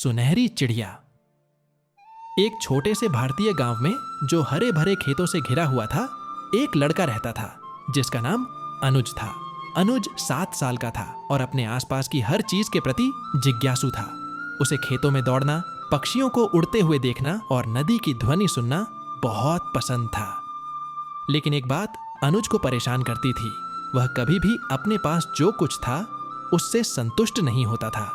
सुनहरी चिड़िया। एक छोटे से भारतीय गांव में, जो हरे भरे खेतों से घिरा हुआ था, एक लड़का रहता था जिसका नाम अनुज था। अनुज 7 साल का था और अपने आसपास की हर चीज के प्रति जिज्ञासु था। उसे खेतों में दौड़ना, पक्षियों को उड़ते हुए देखना और नदी की ध्वनि सुनना बहुत पसंद था। लेकिन एक बात अनुज को परेशान करती थी। वह कभी भी अपने पास जो कुछ था उससे संतुष्ट नहीं होता था।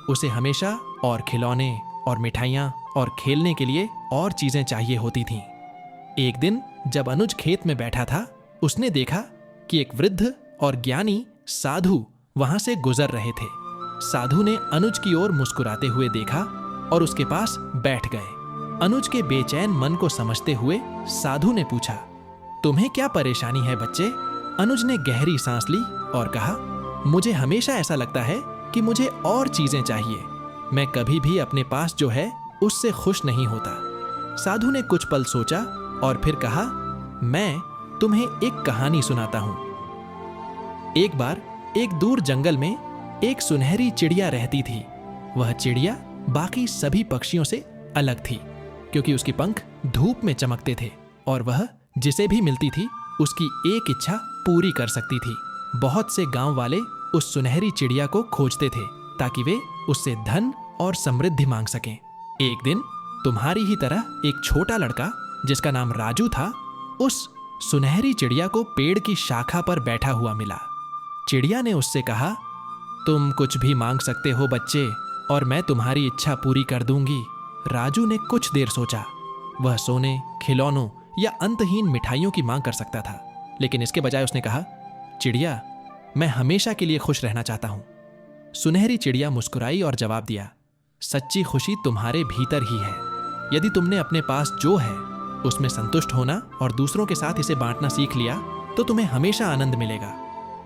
उसे हमेशा और खिलौने और मिठाइयाँ और खेलने के लिए और चीजें चाहिए होती थीं। एक दिन जब अनुज खेत में बैठा था, उसने देखा कि एक वृद्ध और ज्ञानी साधु वहां से गुजर रहे थे। साधु ने अनुज की ओर मुस्कुराते हुए देखा और उसके पास बैठ गए। अनुज के बेचैन मन को समझते हुए साधु ने पूछा, तुम्हें क्या परेशानी है बच्चे? अनुज ने गहरी सांस ली और कहा, मुझे हमेशा ऐसा लगता है कि मुझे और चीजें चाहिए। मैं कभी भी अपने पास जो है उससे खुश नहीं होता। साधु ने कुछ पल सोचा और फिर कहा, मैं तुम्हें एक कहानी सुनाता हूं। एक बार एक दूर जंगल में एक सुनहरी चिड़िया रहती थी। वह चिड़िया बाकी सभी पक्षियों से अलग थी क्योंकि उसके पंख धूप में चमकते थे और वह जिसे भी मिलती थी उसकी एक इच्छा पूरी कर सकती थी। बहुत से गांव वाले उस सुनहरी चिड़िया को खोजते थे ताकि वे उससे धन और समृद्धि मांग सकें। एक दिन तुम्हारी ही तरह एक छोटा लड़का जिसका नाम राजू था, उस सुनहरी चिड़िया को पेड़ की शाखा पर बैठा हुआ मिला। चिड़िया ने उससे कहा, तुम कुछ भी मांग सकते हो बच्चे, और मैं तुम्हारी इच्छा पूरी कर दूंगी। राजू ने कुछ देर सोचा। वह सोने, खिलौनों या अंतहीन मिठाइयों की मांग कर सकता था, लेकिन इसके बजाय उसने कहा, चिड़िया, मैं हमेशा के लिए खुश रहना चाहता हूं। सुनहरी चिड़िया मुस्कुराई और जवाब दिया, सच्ची खुशी तुम्हारे भीतर ही है। यदि तुमने अपने पास जो है उसमें संतुष्ट होना और दूसरों के साथ इसे बांटना सीख लिया तो तुम्हें हमेशा आनंद मिलेगा।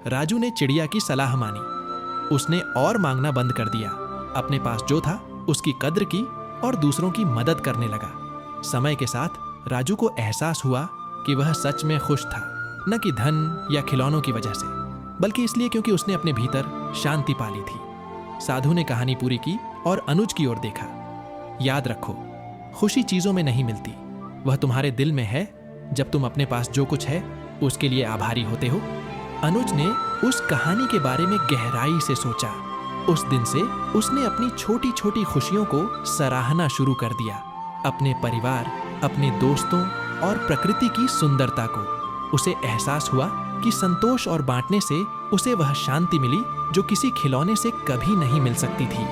राजू ने चिड़िया की सलाह मानी। उसने और मांगना बंद कर दिया, अपने पास जो था उसकी कद्र की और दूसरों की मदद करने लगा। समय के साथ राजू को एहसास हुआ कि वह सच में खुश था, न कि धन या खिलौनों की वजह से, बल्कि इसलिए क्योंकि उसने अपने भीतर शांति पाली थी। साधु ने कहानी पूरी की और अनुज की ओर देखा। याद रखो, खुशी चीजों में नहीं मिलती, वह तुम्हारे दिल में है। जब तुम अपने पास जो कुछ है उसके लिए आभारी होते हो। अनुज ने उस कहानी के बारे में गहराई से सोचा। उस दिन से उसने अपनी छोटी छोटी खुशियों को सराहना शुरू कर दिया, अपने परिवार, अपने दोस्तों और प्रकृति की सुंदरता को। उसे एहसास हुआ कि संतोष और बांटने से उसे वह शांति मिली जो किसी खिलौने से कभी नहीं मिल सकती थी।